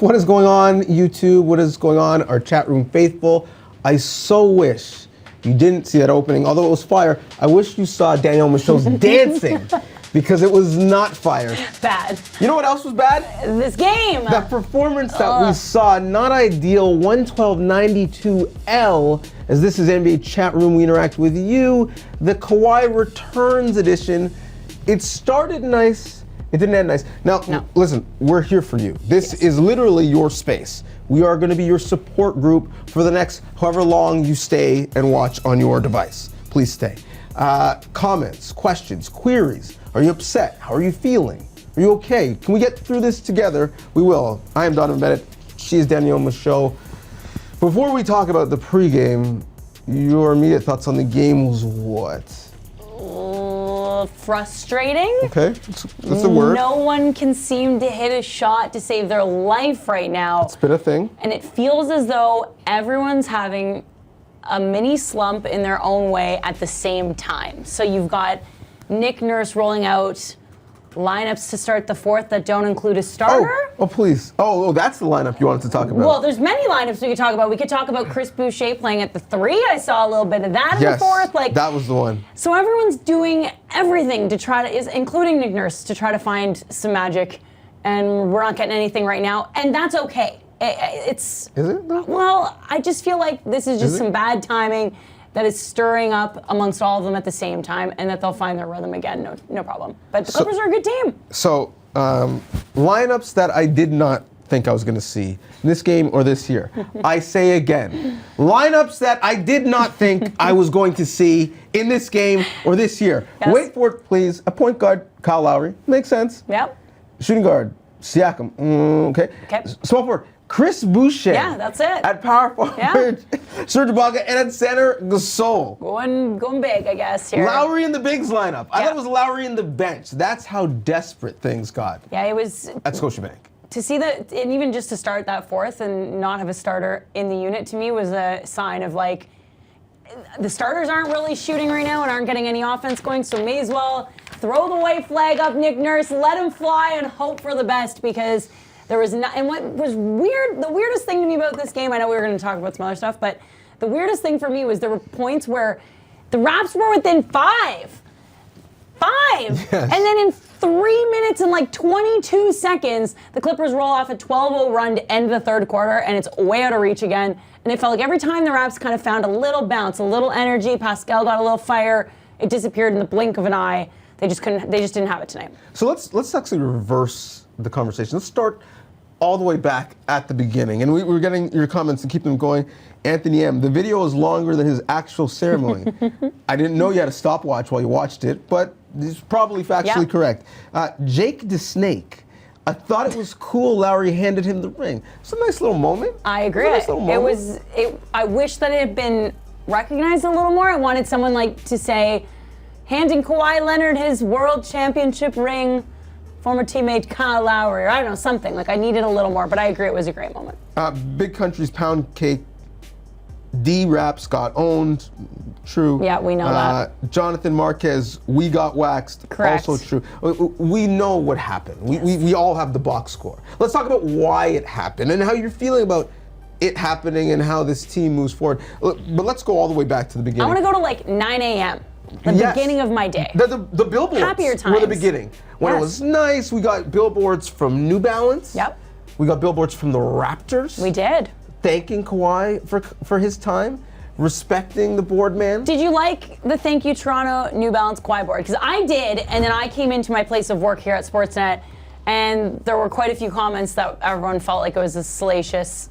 What is going on, YouTube? What is going on, our chat room faithful? I so wish you didn't see that opening, although it was fire. I wish you saw Danielle Michel's dancing, because it was not fire. Bad. You know what else was bad? This game. That performance that we saw, not ideal, 112.92L. As this is NBA Chat Room, we interact with you. The Kawhi Returns edition. It started nice. It didn't end nice. Now, listen, we're here for you. This is literally your space. We are going to be your support group for the next however long you stay and watch on your device. Please stay. Comments, questions, queries. Are you upset? How are you feeling? Are you okay? Can we get through this together? We will. I am Donovan Bennett. She is Danielle Michaud. Before we talk about the pregame, your immediate thoughts on the game was what? Frustrating. Okay, that's a word. No one can seem to hit a shot to save their life right now. It's been a thing. And it feels as though everyone's having a mini slump in their own way at the same time. So you've got Nick Nurse rolling out lineups to start the fourth that don't include a starter. Oh, please. Oh, that's the lineup you wanted to talk about. Well, there's many lineups we could talk about. We could talk about Chris Boucher playing at the 3. I saw a little bit of that in the fourth. That was the one. So everyone's doing everything to try to, including Nick Nurse, to try to find some magic, and we're not getting anything right now, and that's okay. Is it though? Well, I just feel like this is just some bad timing that is stirring up amongst all of them at the same time, and that they'll find their rhythm again, no problem. But the Clippers are a good team. So, lineups that I did not think I was going to see in this game or this year. I say again, lineups that I did not think I was going to see in this game or this year. Yes. Wait for it, please. A point guard, Kyle Lowry. Makes sense. Yep. Shooting guard, Siakam. Okay. Small forward, Chris Boucher. Yeah, that's it. At power forward, Serge Ibaka, and at center, Gasol. Going big, I guess, here. Lowry in the bigs lineup. I thought it was Lowry in the bench. That's how desperate things got. Yeah, it was. At Scotiabank. To see that, and even just to start that fourth and not have a starter in the unit, to me was a sign of like, the starters aren't really shooting right now and aren't getting any offense going, so may as well throw the white flag up, Nick Nurse, let him fly and hope for the best, because there was not, and what was weird, the weirdest thing to me about this game, I know we were going to talk about some other stuff, but the weirdest thing for me was there were points where the Raps were within 5. Yes. And then in 3 minutes and like 22 seconds, the Clippers roll off a 12-0 run to end the third quarter, and it's way out of reach again. And it felt like every time the Raps kind of found a little bounce, a little energy, Pascal got a little fire, it disappeared in the blink of an eye. They just didn't have it tonight. So let's actually reverse the conversation. Let's start all the way back at the beginning. And we're getting your comments and keep them going. Anthony M., the video is longer than his actual ceremony. I didn't know you had a stopwatch while you watched it, but it's probably factually correct. Jake the Snake, I thought it was cool Lowry handed him the ring. It's a nice little moment. I agree. I wish that it had been recognized a little more. I wanted someone like to say, handing Kawhi Leonard his world championship ring, former teammate Kyle Lowry, or I don't know, something. Like, I needed a little more, but I agree it was a great moment. Big Country's Pound Cake, D-Raps got owned, true. Yeah, we know that. Jonathan Marquez, we got waxed, correct. Also true. We know what happened. We all have the box score. Let's talk about why it happened and how you're feeling about it happening and how this team moves forward. But let's go all the way back to the beginning. I want to go to like 9 a.m., the beginning of my day. The billboards Happier times. were the beginning. When it was nice, we got billboards from New Balance. Yep. We got billboards from the Raptors. We did. Thanking Kawhi for his time, respecting the board man. Did you like the Thank You Toronto New Balance Kawhi board? Because I did, and then I came into my place of work here at Sportsnet, and there were quite a few comments that everyone felt like it was a salacious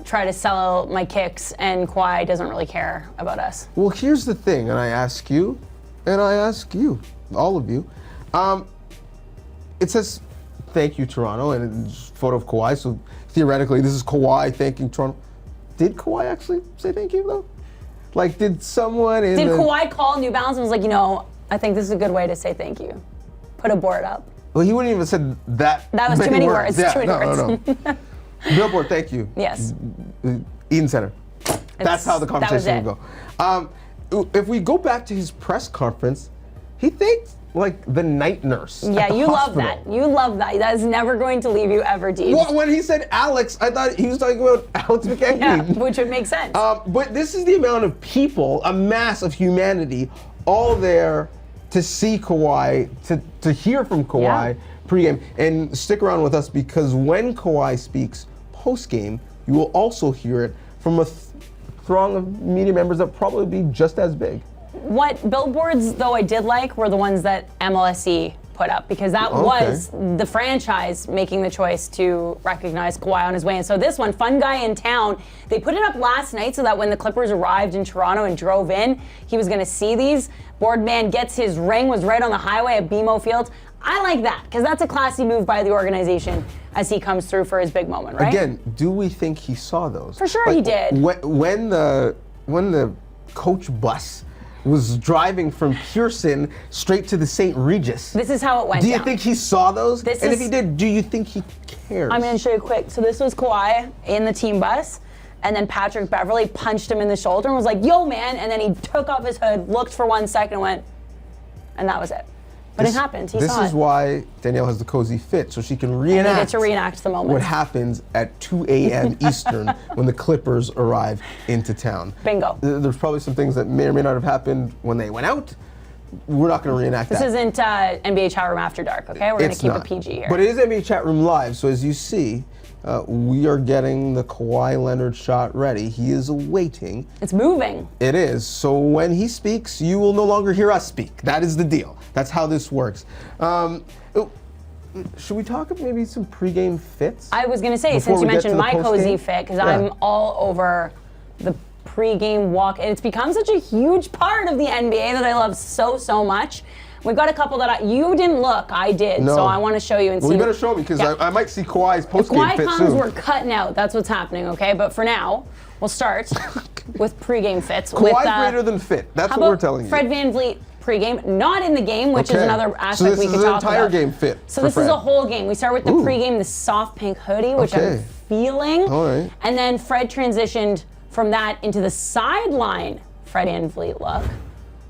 try to sell my kicks, and Kawhi doesn't really care about us. Well, here's the thing, and I ask you, all of you. It says, thank you, Toronto, and it's a photo of Kawhi, so theoretically, this is Kawhi thanking Toronto. Did Kawhi actually say thank you, though? Like, did someone in Did Kawhi call New Balance and was like, I think this is a good way to say thank you. Put a board up. Well, he wouldn't even have said that. That was too many words. Yeah, too many words. No. Billboard, thank you. Yes. Eden Center. That's how the conversation would go. If we go back to his press conference, He thanked like the night nurse. Yeah, at the you hospital. love that. You love that. That is never going to leave you ever, Deej. Well, when he said Alex, I thought he was talking about Alex McKenzie. Yeah, which would make sense. But this is the amount of people, a mass of humanity, all there to see Kawhi, to hear from Kawhi pregame. And stick around with us because when Kawhi speaks postgame, you will also hear it from a throng of media members that probably be just as big. What billboards, though, I did like were the ones that MLSE put up because that was the franchise making the choice to recognize Kawhi on his way. And so this one, Fun Guy in Town, they put it up last night so that when the Clippers arrived in Toronto and drove in, he was going to see these. Boardman gets his ring, was right on the highway at BMO Field. I like that because that's a classy move by the organization as he comes through for his big moment, right? Again, do we think he saw those? For sure he did. When the coach bus was driving from Pearson straight to the St. Regis. This is how it went Do you down. think he saw those? This and is- if he did, do you think he cares? I'm going to show you quick. So this was Kawhi in the team bus, and then Patrick Beverley punched him in the shoulder and was like, yo, man, and then he took off his hood, looked for 1 second, and went, and that was it. But it happened. He saw it. This is why Danielle has the cozy fit, so she can And reenact. you get to reenact the moment. What happens at 2 a.m. Eastern when the Clippers arrive into town. Bingo. There's probably some things that may or may not have happened when they went out. We're not going to reenact This that. isn't NBA Chat Room After Dark, okay? We're going to It's keep not. it PG here. But it is NBA Chat Room Live, so as you see, we are getting the Kawhi Leonard shot ready. He is awaiting. It's moving. It is. So when he speaks, you will no longer hear us speak. That is the deal. That's how this works. Should we talk about maybe some pregame fits? I was going to say, Before since you we get to mentioned the my cozy postgame? fit, because Yeah. I'm all over the pregame walk, and it's become such a huge part of the NBA that I love so, so much. We've got a couple that you didn't look, I did, No. so I want to show you and Well, see. you better show me because Yeah. I might see Kawhi's If postgame Kawhi fit comes, soon. we're cutting out. That's what's happening, okay? But for now, we'll start with pregame fits. Kawhi's with, greater than fit. That's how what we're about telling Fred you. VanVleet pregame, not in the game, which is Okay. another aspect this we is could an talk entire about. game fit So for this Fred. is a whole game. We start with the Ooh. pregame, the soft pink hoodie, which Okay. I'm feeling. All right. And then Fred transitioned from that into the sideline Fred VanVleet look,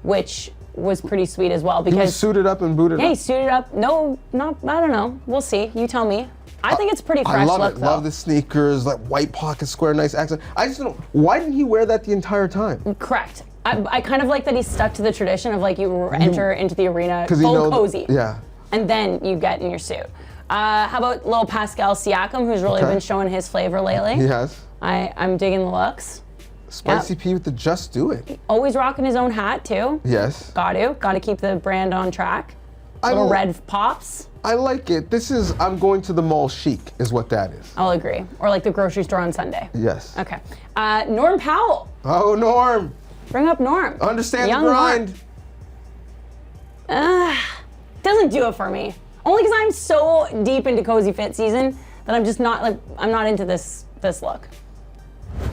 which was pretty sweet as well He was because suited up and booted he up. suited up. No, not, I don't know. We'll see. You tell me. I think it's pretty fresh I love look it. though. Love the sneakers, like white pocket square, nice accent. I just don't know, why didn't he wear that the entire time? Correct. I kind of like that he stuck to the tradition of like you enter into the arena Because he full knows. cozy. Yeah. And then you get in your suit. How about little Pascal Siakam, who's really Okay. been showing his flavor lately? He has. I'm digging the looks. Spicy P with the Just Do It. Always rocking his own hat too. Yes. Got to keep the brand on track. I Little l- red pops. I like it. This is, I'm going to the mall chic, is what that is. I'll agree. Or like the grocery store on Sunday. Yes. Okay. Norm Powell. Oh, Norm. Bring up Norm. Understand Young the grind. Norm. Doesn't do it for me. Only because I'm so deep into cozy fit season that I'm just not like I'm not into this look.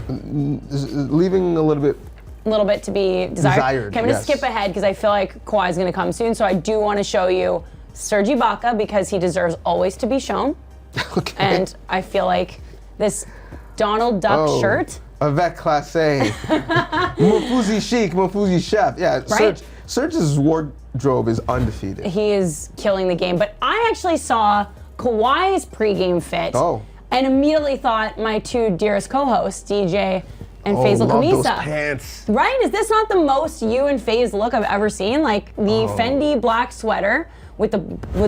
Leaving a little bit. A little bit to be desired. Okay, I'm going to yes. skip ahead because I feel like Kawhi's going to come soon. So I do want to show you Serge Ibaka because he deserves always to be shown. Okay. And I feel like this Donald Duck shirt. Avec classe. Mofuzi chic, Mofuzi chef. Yeah, Right? Serge's wardrobe is undefeated. He is killing the game. But I actually saw Kawhi's pregame fit and immediately thought my two dearest co-hosts, DJ and Faisal love Kamisa. those pants. Right? Is this not the most you and Faze look I've ever seen? Like the Fendi black sweater with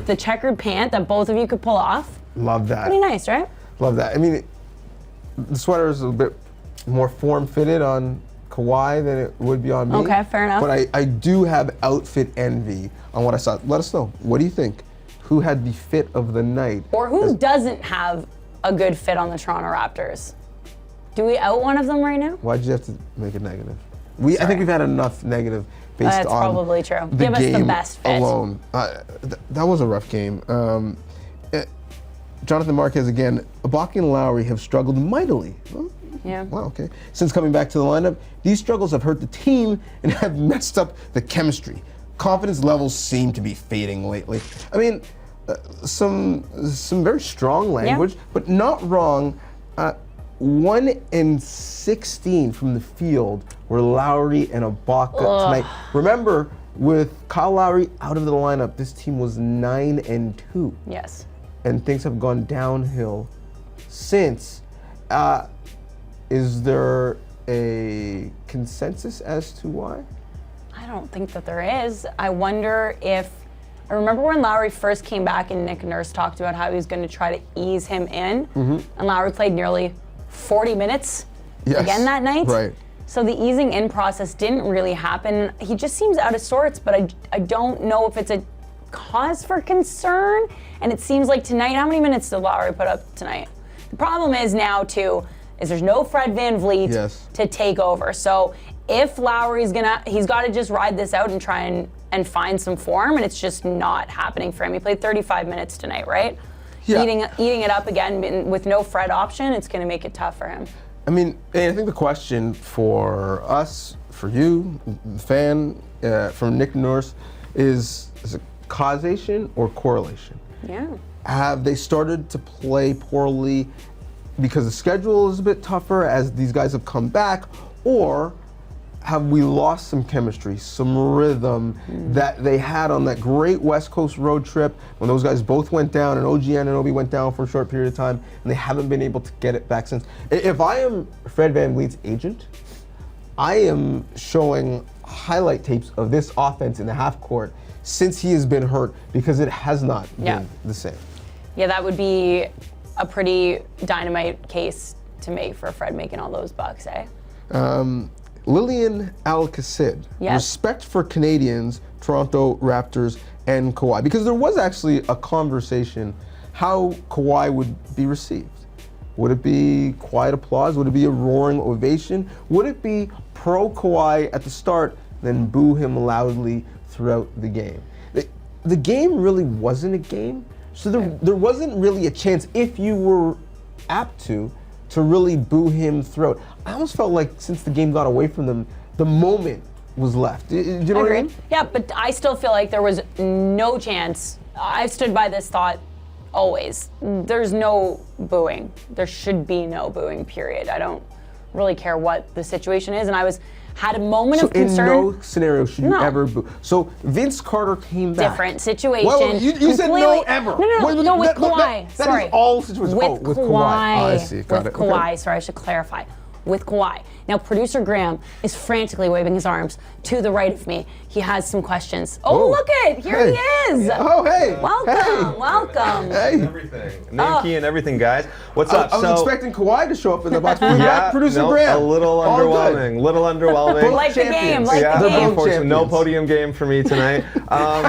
the checkered pant that both of you could pull off. Love that. Pretty nice, right? Love that. I mean, the sweater is a bit more form-fitted on Kawhi than it would be on me. Okay, fair enough. But I do have outfit envy on what I saw. Let us know. What do you think? Who had the fit of the night? Or who doesn't have a good fit on the Toronto Raptors? Do we out one of them right now? Why'd you have to make it negative? I think we've had enough negative based That's on probably true. the Give us the game best fit. alone. That was a rough game. Jonathan Marquez again. Ibaka and Lowry have struggled mightily. Well, Yeah. wow, okay. Since coming back to the lineup, these struggles have hurt the team and have messed up the chemistry. Confidence levels seem to be fading lately. I mean, some very strong language, but not wrong. 1 and 16 from the field were Lowry and Ibaka tonight. Remember, with Kyle Lowry out of the lineup, this team was 9-2. Yes. And things have gone downhill since. Is there a consensus as to why? I don't think that there is. I wonder if, I remember when Lowry first came back and Nick Nurse talked about how he was going to try to ease him in, and Lowry played nearly 40 minutes again that night. Right. So the easing in process didn't really happen. He just seems out of sorts, but I don't know if it's a cause for concern. And it seems like tonight, how many minutes did Lowry put up tonight? The problem is now, too, is there's no Fred VanVleet to take over. So if Lowry's he's got to just ride this out and try and find some form, and it's just not happening for him. He played 35 minutes tonight, right? Yeah. Eating it up again with no Fred option, it's going to make it tough for him. I mean, I think the question for us, for you, the fan, from Nick Nurse, is it causation or correlation? Yeah. Have they started to play poorly because the schedule is a bit tougher as these guys have come back, or have we lost some chemistry, some rhythm that they had on that great West Coast road trip when those guys both went down and OG Anunoby went down for a short period of time, and they haven't been able to get it back since? If I am Fred VanVleet's agent, I am showing highlight tapes of this offense in the half court since he has been hurt, because it has not been the same. Yeah, that would be a pretty dynamite case to make for Fred making all those bucks, eh? Lillian Al-Kassid, respect for Canadians, Toronto Raptors, and Kawhi. Because there was actually a conversation how Kawhi would be received. Would it be quiet applause? Would it be a roaring ovation? Would it be pro Kawhi at the start, then boo him loudly throughout the game? The game really wasn't a game, so there wasn't really a chance, if you were apt to really boo him throughout. I almost felt like since the game got away from them, the moment was left. Do you know what I mean? Yeah, but I still feel like there was no chance. I've stood by this thought always. There's no booing. There should be no booing, period. I don't really care what the situation is, and I had a moment of concern. So in no scenario should you ever boo. So Vince Carter came back. Different situation. Well, you said no ever. No, with Kawhi. That is all situations. With Kawhi. Oh, I see. Got it. Kawhi. Sorry, I should clarify. With Kawhi. Now, producer Graham is frantically waving his arms to the right of me. He has some questions. Oh, look it! Here he is! Oh, hey! Welcome! Hey! Everything. Name key and everything, guys. What's up? I was expecting Kawhi to show up in the box. Producer no, Graham. A little underwhelming. Like the game. Unfortunately, no podium game for me tonight.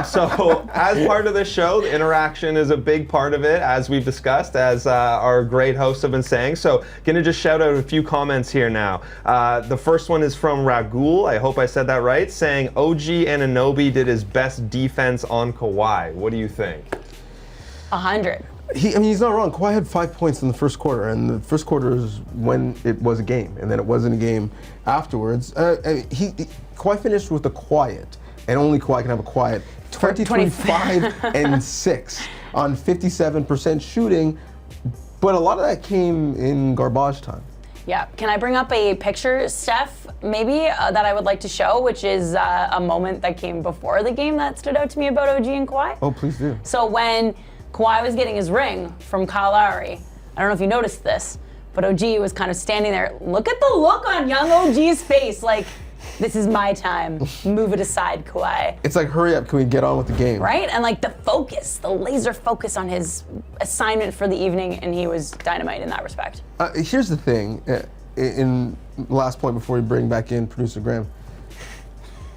So, as part of this show, the interaction is a big part of it, as we've discussed, as our great hosts have been saying. So, gonna just shout out a few comments here now. The first one is from Ragul, I hope I said that right, saying OG Anunoby did his best defense on Kawhi. What do you think? 100. He's not wrong. Kawhi had 5 points in the first quarter, and the first quarter is when it was a game, and then it wasn't a game afterwards. Kawhi finished with a quiet, and only Kawhi can have a quiet, 25 and 6 on 57% shooting, but a lot of that came in garbage time. Yeah. Can I bring up a picture, Steph, maybe, that I would like to show, which is a moment that came before the game that stood out to me about OG and Kawhi? Oh, please do. So when Kawhi was getting his ring from Kyle Lowry, I don't know if you noticed this, but OG was kind of standing there. Look at the look on young OG's face, like, this is my time. Move it aside, Kawhi. It's like, hurry up, can we get on with the game? Right? And like the focus, the laser focus on his assignment for the evening, and he was dynamite in that respect. Here's the thing, in last point before we bring back in producer Graham.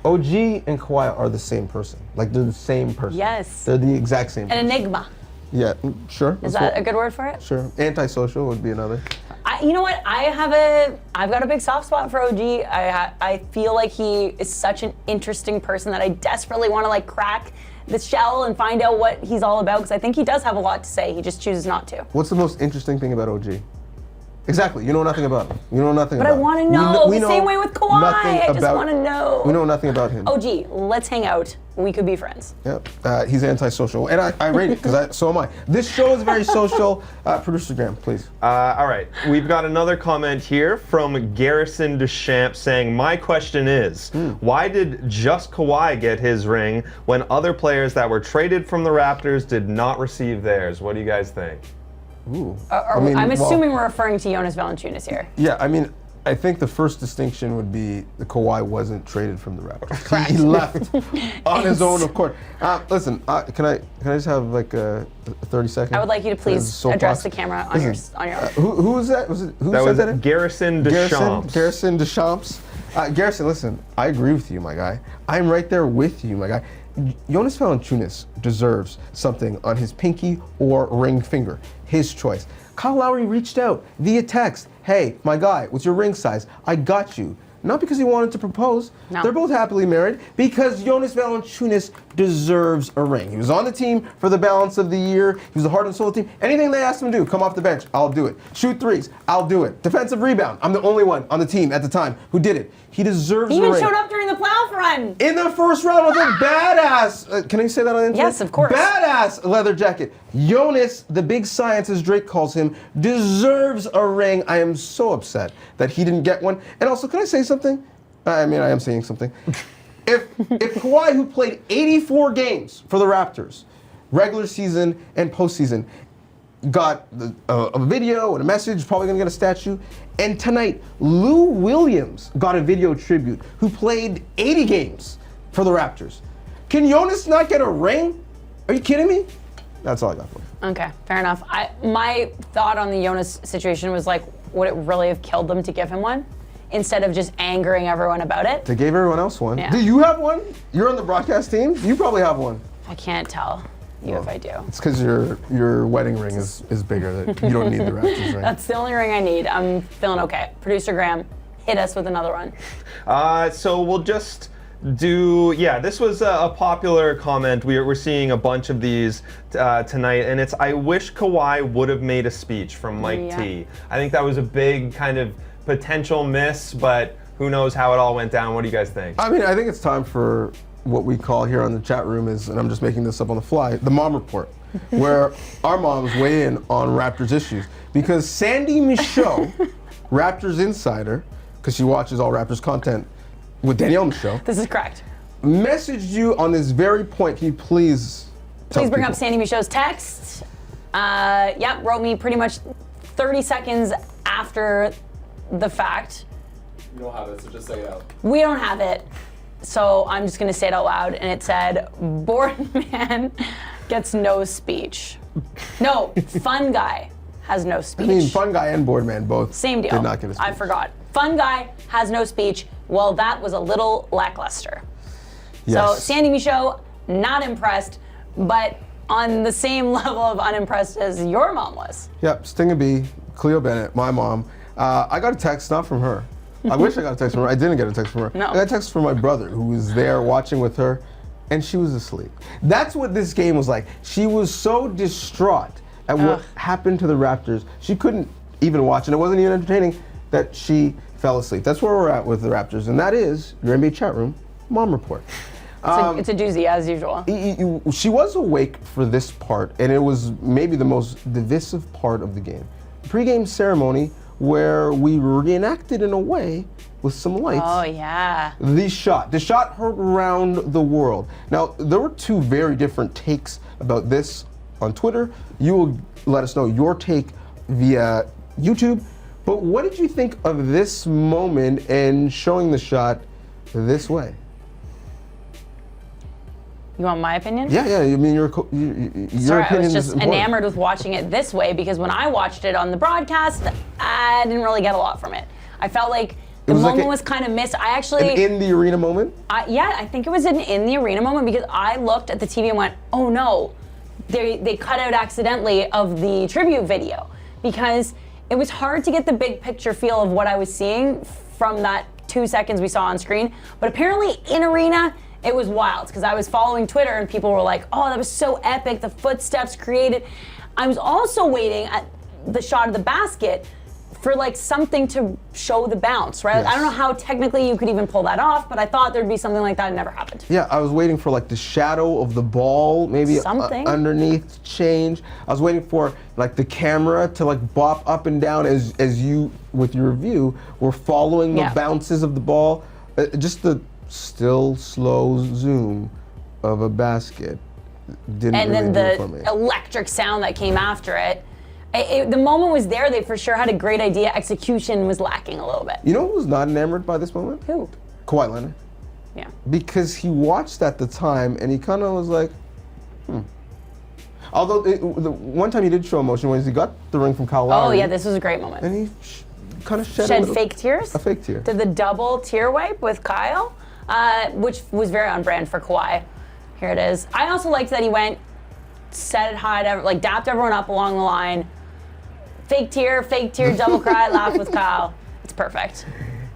OG and Kawhi are the same person. Like, they're the same person. Yes. They're the exact same person. An enigma. Yeah, sure. Is that a good word for it? Sure. Antisocial would be another. You know what? I've got a big soft spot for OG. I feel like he is such an interesting person that I desperately want to like crack the shell and find out what he's all about, because I think he does have a lot to say. He just chooses not to. What's the most interesting thing about OG? Exactly. You know nothing about him. You know nothing But about I want to know. The same way with Kawhi. I just want to know. We know nothing about him. Oh, gee, let's hang out. We could be friends. Yep. He's antisocial. And I rate it, because so am I. This show is very social. Producer Graham, please. All right. We've got another comment here from Garrison Deschamps saying, my question is, why did just Kawhi get his ring when other players that were traded from the Raptors did not receive theirs? What do you guys think? Ooh. I'm assuming we're referring to Jonas Valanciunas here. Yeah, I mean, I think the first distinction would be the Kawhi wasn't traded from the Raptors. Correct. He left on his own, of course. Listen, can I just have like a 30 seconds? I would like you to please address the camera on your. Who was that? Who said that? Garrison Deschamps. Garrison Deschamps. Garrison, listen, I agree with you, my guy. I'm right there with you, my guy. Jonas Valanciunas deserves something on his pinky or ring finger. His choice. Kyle Lowry reached out via text. Hey, my guy, what's your ring size? I got you. Not because he wanted to propose. No. They're both happily married. Because Jonas Valanciunas deserves a ring. He was on the team for the balance of the year. He was the heart and soul of the team. Anything they asked him to do, come off the bench, I'll do it. Shoot threes, I'll do it. Defensive rebound, I'm the only one on the team at the time who did it. He deserves He a ring. even showed up during the playoff run. In the first round with a badass, can I say that on the internet? Yes, of course. Badass leather jacket. Jonas, the big science as Drake calls him, deserves a ring. I am so upset that he didn't get one. And also, can I say something? I mean, I am saying something. If Kawhi, who played 84 games for the Raptors, regular season and postseason, got a video and a message, probably gonna get a statue. And tonight, Lou Williams got a video tribute, who played 80 games for the Raptors. Can Jonas not get a ring? Are you kidding me? That's all I got for you. Okay, fair enough. My thought on the Jonas situation was like, would it really have killed them to give him one? Instead of just angering everyone about it. They gave everyone else one. Yeah. Do you have one? You're on the broadcast team? You probably have one. I can't tell you if I do. It's because your wedding ring is bigger. That you don't need the Raptors ring. That's the only ring I need. I'm feeling okay. Producer Graham, hit us with another one. So we'll just do, this was a popular comment. We're seeing a bunch of these tonight, and it's, I wish Kawhi would have made a speech from Mike T. I think that was a big kind of potential miss, but who knows how it all went down. What do you guys think? I mean, I think it's time for what we call here on the chat room is, and I'm just making this up on the fly, the mom report, where our moms weigh in on Raptors issues. Because Sandy Michaud, Raptors insider, because she watches all Raptors content with Danielle Michaud. This is correct. Messaged you on this very point. Can you please tell bring people? up Sandy Michaud's text. Wrote me pretty much 30 seconds after the fact. You don't have it, so just say it out. We don't have it, so I'm just gonna say it out loud. And it said, "Bored man gets no speech." No, fun guy has no speech. I mean, fun guy and board man both Same deal. did not get a speech. I forgot. Fun guy has no speech. Well, that was a little lackluster. Yes. So Sandy Michaud, not impressed, but on the same level of unimpressed as your mom was. Yep, Sting a B, Cleo Bennett, my mom. I got a text, not from her. I wish I got a text from her. I didn't get a text from her. No. I got a text from my brother, who was there watching with her, and she was asleep. That's what this game was like. She was so distraught at what happened to the Raptors, she couldn't even watch, and it wasn't even entertaining, that she fell asleep. That's where we're at with the Raptors, and that is your NBA chat room mom report. It's a doozy, as usual. She was awake for this part, and it was maybe the most divisive part of the game. Pre-game ceremony, where we reenacted in a way with some lights. Oh, yeah. The shot heard around the world. Now, there were two very different takes about this on Twitter. You will let us know your take via YouTube. But what did you think of this moment and showing the shot this way? You want my opinion? Yeah. I mean, your Sorry, I opinion was is just important. enamored with watching it this way because when I watched it on the broadcast, I didn't really get a lot from it. I felt like the moment was kind of missed. I actually an in the arena moment. I think it was an in the arena moment because I looked at the TV and went, "Oh no, they cut out accidentally of the tribute video," because it was hard to get the big picture feel of what I was seeing from that 2 seconds we saw on screen. But apparently in arena, it was wild because I was following Twitter and people were like, "Oh, that was so epic, the footsteps created." I was also waiting at the shot of the basket for like something to show the bounce, right? Yes. I don't know how technically you could even pull that off, but I thought there'd be something like that. It never happened. Yeah, I was waiting for like the shadow of the ball, maybe Something. Underneath to change. I was waiting for like the camera to like bop up and down as you, with your view, were following the bounces of the ball. Just the still slow zoom of a basket didn't And really then do it for me. the electric sound that came after it. The moment was there. They for sure had a great idea. Execution was lacking a little bit. You know who was not enamored by this moment? Who? Kawhi Leonard. Yeah. Because he watched at the time and he kind of was like, Although the one time he did show emotion was he got the ring from Kyle Lowry. Oh yeah, this was a great moment. And he kind of shed fake tears. A fake tear. Did the double tear wipe with Kyle, which was very on brand for Kawhi. Here it is. I also liked that he went, said hi, like dapped everyone up along the line. Fake tear, double cry, laugh with Kyle. It's perfect.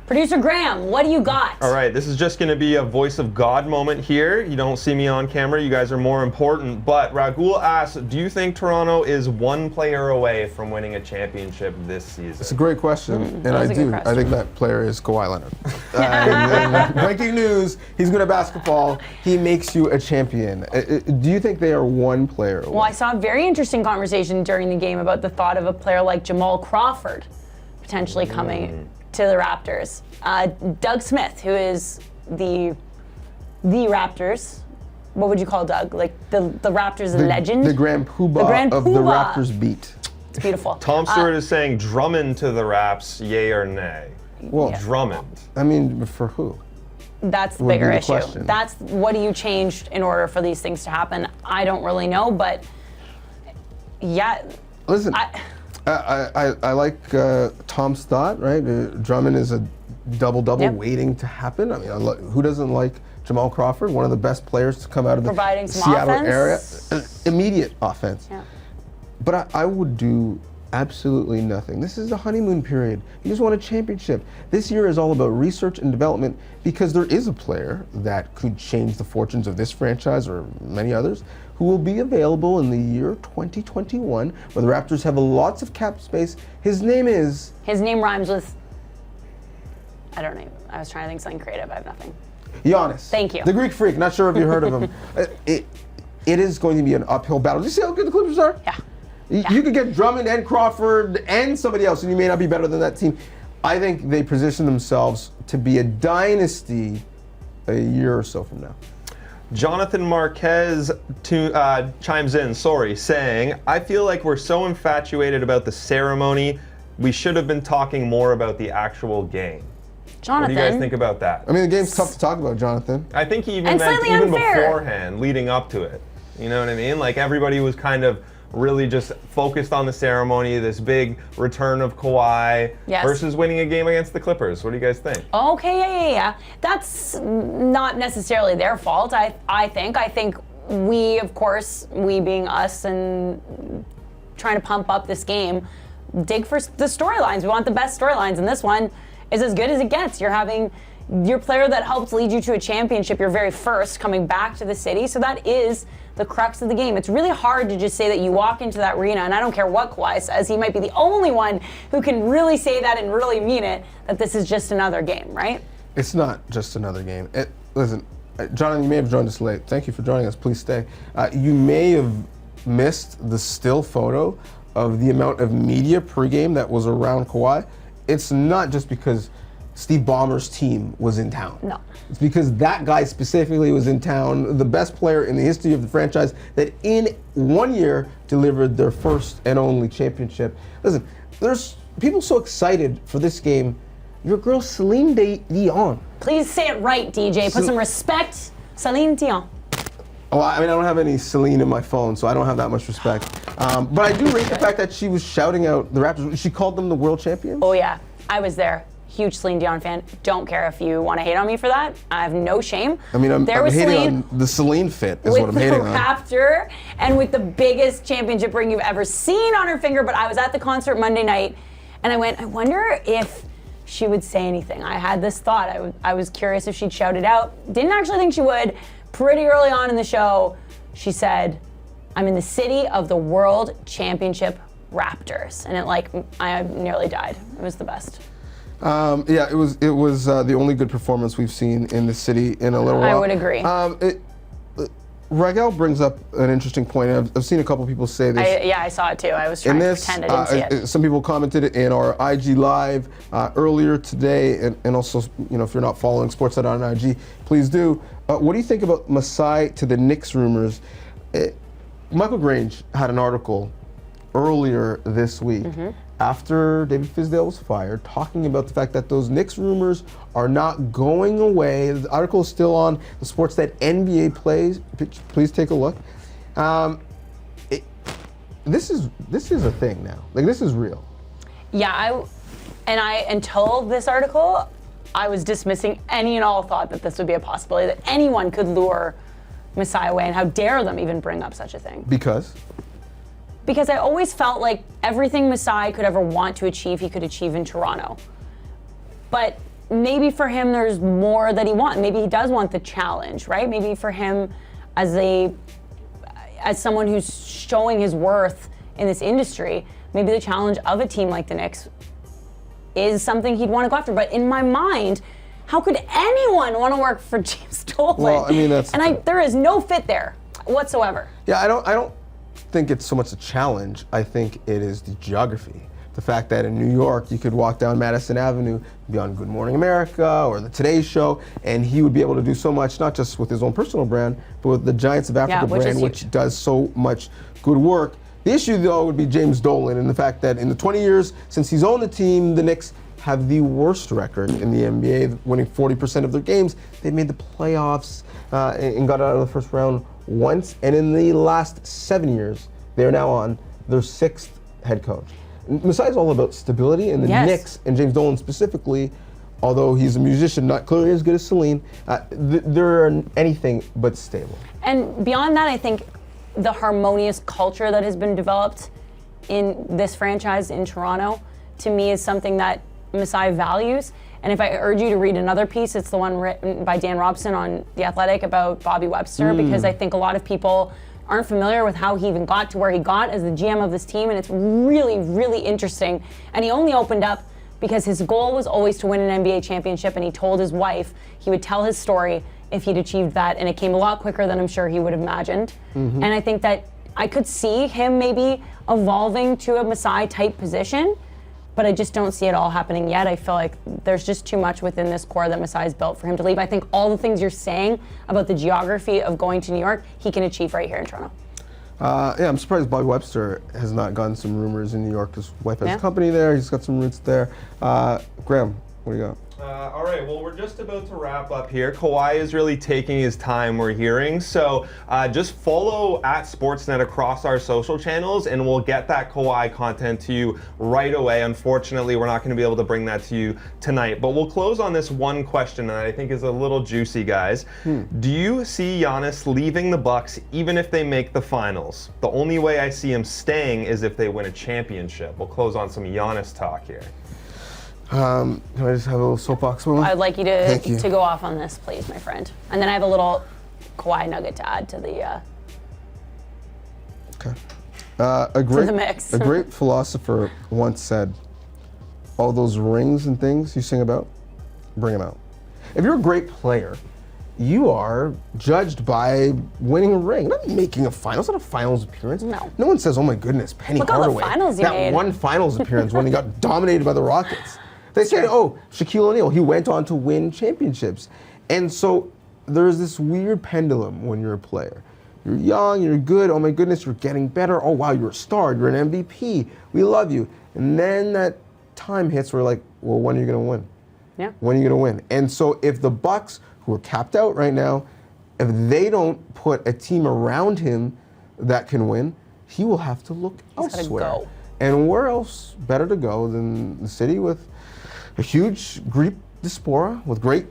Producer Graham, what do you got? All right, this is just going to be a voice of God moment here. You don't see me on camera. You guys are more important. But Ragul asks, do you think Toronto is one player away from winning a championship this season? It's a great question, and I do. I think that player is Kawhi Leonard. Breaking news, he's good at basketball. He makes you a champion. Do you think they are one player away? Well, I saw a very interesting conversation during the game about the thought of a player like Jamal Crawford potentially coming to the Raptors. Doug Smith, who is the Raptors. What would you call Doug? Like the Raptors legend? The Grand Poobah of the Raptors beat. It's beautiful. Tom Stewart is saying Drummond to the Raps, yay or nay? Well, Drummond. I mean, for who? That's the Would be bigger the issue. question. That's what do you change in order for these things to happen? I don't really know, but yeah. Listen, I like Tom's thought, right? Drummond is a double-double waiting to happen. I mean, who doesn't like Jamal Crawford, one of the best players to come out of the Providing some Seattle offense. area? Immediate offense. Yeah. But I would do absolutely nothing. This is a honeymoon period. You just won a championship. This year is all about research and development because there is a player that could change the fortunes of this franchise or many others who will be available in the year 2021 where the Raptors have lots of cap space. His name rhymes with, I don't know. I was trying to think something creative. I have nothing. Giannis. Thank you. The Greek Freak. Not sure if you heard of him. It is going to be an uphill battle. Do you see how good the Clippers are? Yeah. You could get Drummond and Crawford and somebody else, and you may not be better than that team. I think they position themselves to be a dynasty a year or so from now. Jonathan Marquez chimes in, saying, I feel like we're so infatuated about the ceremony, we should have been talking more about the actual game. Jonathan. What do you guys think about that? I mean, the game's tough to talk about, Jonathan. I think he even And meant slightly even unfair. beforehand, leading up to it. You know what I mean? Like everybody was kind of really just focused on the ceremony, this big return of Kawhi versus winning a game against the Clippers. What do you guys think? Okay, yeah. That's not necessarily their fault, I think. I think we, of course, we being us and trying to pump up this game, dig for the storylines. We want the best storylines, and this one is as good as it gets. You're having your player that helped lead you to a championship, your very first, coming back to the city, so that is the crux of the game. It's really hard to just say that you walk into that arena, and I don't care what Kawhi says, he might be the only one who can really say that and really mean it, that this is just another game, right? It's not just another game. Listen, Jonathan, you may have joined us late. Thank you for joining us. Please stay. You may have missed the still photo of the amount of media pregame that was around Kawhi. It's not just because Steve Ballmer's team was in town. No. It's because that guy specifically was in town, the best player in the history of the franchise that in 1 year delivered their first and only championship. Listen, there's people so excited for this game. Your girl Celine Dion. Please say it right, DJ. Put some respect. Celine Dion. Oh, I mean, I don't have any Celine in my phone, so I don't have that much respect. But I do rate the fact that she was shouting out the Raptors. She called them the world champions. Oh yeah, I was there. Huge Celine Dion fan. Don't care if you want to hate on me for that. I have no shame. I mean, I'm hating Celine on the Celine fit is what I'm hating on. With the Raptor and with the biggest championship ring you've ever seen on her finger, but I was at the concert Monday night and I went, I wonder if she would say anything. I had this thought. I was curious if she'd shout it out. Didn't actually think she would. Pretty early on in the show, she said, I'm in the city of the world championship Raptors, and I nearly died. It was the best. It was the only good performance we've seen in the city in a little while. I would agree. Raquel brings up an interesting point. I've seen a couple people say this. I saw it too. I was trying to pretend I didn't see it. Some people commented in our IG Live earlier today, and also, if you're not following Sportsnet on IG, please do. What do you think about Masai to the Knicks rumors? Michael Grange had an article earlier this week after David Fizdale was fired, talking about the fact that those Knicks rumors are not going away. The article is still on the Sportsnet NBA plays. Please take a look. This is a thing now. This is real. Yeah, until this article, I was dismissing any and all thought that this would be a possibility, that anyone could lure Masai away, and how dare them even bring up such a thing. Because I always felt like everything Masai could ever want to achieve, he could achieve in Toronto. But maybe for him, there's more that he wants. Maybe he does want the challenge, right? Maybe for him, as someone who's showing his worth in this industry, maybe the challenge of a team like the Knicks is something he'd want to go after. But in my mind, how could anyone want to work for James Dolan? Well, I mean, there is no fit there whatsoever. Yeah, I don't think it's so much a challenge. I think it is the geography. The fact that in New York, you could walk down Madison Avenue, be on Good Morning America or the Today Show, and he would be able to do so much, not just with his own personal brand, but with the Giants of Africa brand, which does so much good work. The issue, though, would be James Dolan and the fact that in the 20 years since he's owned the team, the Knicks have the worst record in the NBA, winning 40% of their games. They made the playoffs and got out of the first round once, and in the last 7 years, they're now on their 6th head coach. Masai is all about stability, and the Knicks, and James Dolan specifically, although he's a musician, not clearly as good as Celine, they're anything but stable. And beyond that, I think the harmonious culture that has been developed in this franchise in Toronto, to me, is something that Masai values. And if I urge you to read another piece, it's the one written by Dan Robson on The Athletic about Bobby Webster, because I think a lot of people aren't familiar with how he even got to where he got as the GM of this team, and it's really, really interesting. And he only opened up because his goal was always to win an NBA championship, and he told his wife he would tell his story if he'd achieved that, and it came a lot quicker than I'm sure he would have imagined. And I think that I could see him maybe evolving to a Masai type position, but I just don't see it all happening yet. I feel like there's just too much within this core that Masai's built for him to leave. I think all the things you're saying about the geography of going to New York, he can achieve right here in Toronto. I'm surprised Bobby Webster has not gotten some rumors in New York. His wife has a company there. He's got some roots there. Graham, what do you got? All right, well, we're just about to wrap up here. Kawhi is really taking his time, we're hearing. So just follow at Sportsnet across our social channels, and we'll get that Kawhi content to you right away. Unfortunately, we're not going to be able to bring that to you tonight. But we'll close on this one question that I think is a little juicy, guys. Do you see Giannis leaving the Bucks even if they make the finals? The only way I see him staying is if they win a championship. We'll close on some Giannis talk here. Can I just have a little soapbox moment? I'd like you to go off on this, please, my friend. And then I have a little Kawhi nugget to add to the the mix. A great philosopher once said, all those rings and things you sing about, bring them out. If you're a great player, you are judged by winning a ring, not making a finals, not a finals appearance. No. No one says, oh my goodness, Penny Look all the Hardaway. finals you that made. one finals appearance when he got dominated by the Rockets. They say, oh, Shaquille O'Neal, he went on to win championships. And so there's this weird pendulum when you're a player. You're young, you're good, oh my goodness, you're getting better. Oh wow, you're a star, you're an MVP, we love you. And then that time hits where like, well, when are you gonna win? Yeah. When are you gonna win? And so if the Bucks, who are capped out right now, if they don't put a team around him that can win, he will have to look elsewhere. Go. And where else better to go than the city with a huge Greek diaspora, with great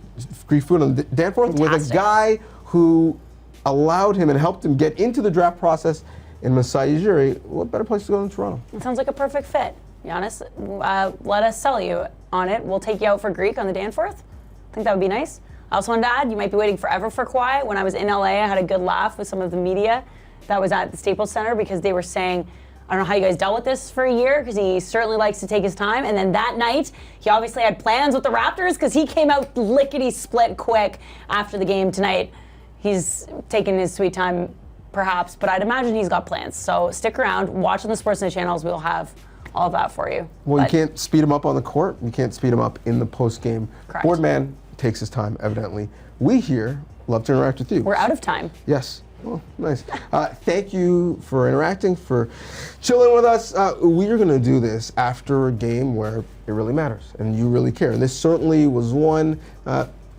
Greek food and Danforth, with a guy who allowed him and helped him get into the draft process in Masai Ujiri. What better place to go than Toronto? It sounds like a perfect fit. Giannis, let us sell you on it. We'll take you out for Greek on the Danforth. I think that would be nice. I also wanted to add, you might be waiting forever for Kawhi. When I was in LA, I had a good laugh with some of the media that was at the Staples Center because they were saying, I don't know how you guys dealt with this for a year, because he certainly likes to take his time. And then that night, he obviously had plans with the Raptors, because he came out lickety-split quick after the game tonight. He's taking his sweet time, perhaps, but I'd imagine he's got plans. So stick around, watch on the Sportsnet channels. We'll have all of that for you. Well, you can't speed him up on the court. You can't speed him up in the post-game. Correct. Boardman takes his time, evidently. We here love to interact with you. We're out of time. Yes. Well, nice. Thank you for interacting, for chilling with us. We are going to do this after a game where it really matters and you really care. And this certainly was one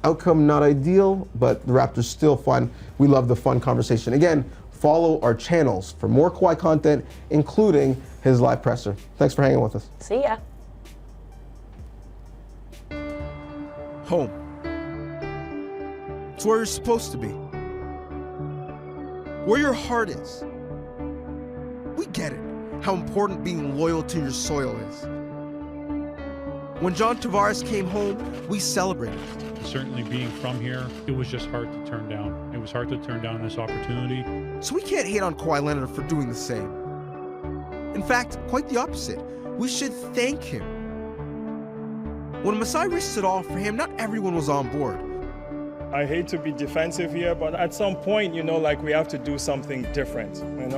outcome not ideal, but the Raptors still fun. We love the fun conversation. Again, follow our channels for more Kawhi content, including his live presser. Thanks for hanging with us. See ya. Home. It's where you're supposed to be. Where your heart is. We get it, how important being loyal to your soil is. When John Tavares came home, we celebrated. Certainly being from here, it was just hard to turn down. It was hard to turn down this opportunity. So we can't hate on Kawhi Leonard for doing the same. In fact, quite the opposite. We should thank him. When Masai risked it all for him, not everyone was on board. I hate to be defensive here, but at some point, like we have to do something different, and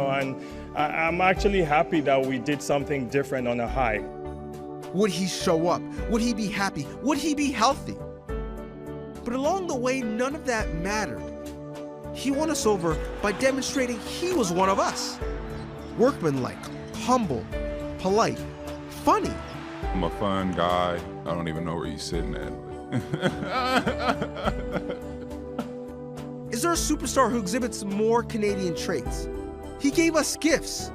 I'm actually happy that we did something different on a high. Would he show up? Would he be happy? Would he be healthy? But along the way, none of that mattered. He won us over by demonstrating he was one of us. Workmanlike, humble, polite, funny. I'm a fun guy. I don't even know where he's sitting at. Is there a superstar who exhibits more Canadian traits? He gave us gifts.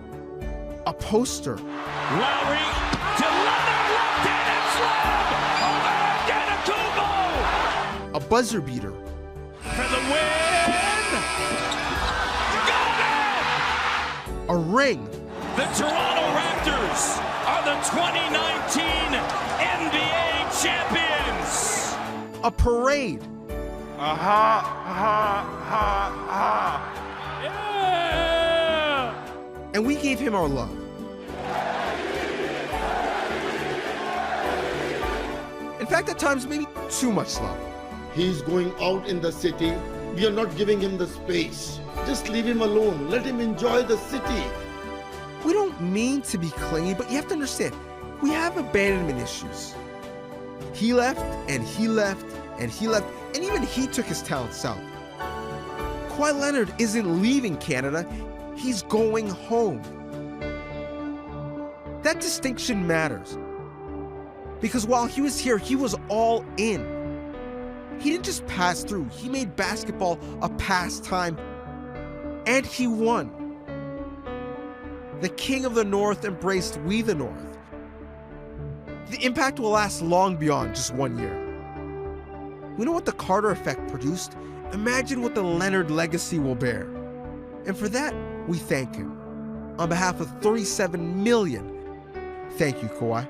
A poster. Lowry to Leonard, left hand and slam! Over again, a A buzzer beater. for the win! Got it! A ring. The Toronto Raptors are the 2019 NBA champions! A parade. Yeah! And we gave him our love. In fact, at times, maybe too much love. He's going out in the city. We are not giving him the space. Just leave him alone. Let him enjoy the city. We don't mean to be clingy, but you have to understand, we have abandonment issues. He left, and he left, and he left, and even he took his talent south. Kawhi Leonard isn't leaving Canada, he's going home. That distinction matters. Because while he was here, he was all in. He didn't just pass through, he made basketball a pastime, and he won. The King of the North embraced We the North. The impact will last long beyond just 1 year. We know what the Carter effect produced. Imagine what the Leonard legacy will bear. And for that, we thank him. On behalf of 37 million, thank you, Kawhi.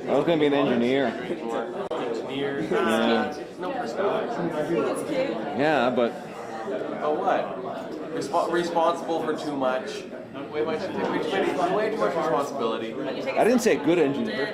I was going to be an engineer. Yeah, but... But what? Responsible for too much. Way too much responsibility. I didn't say good engineer.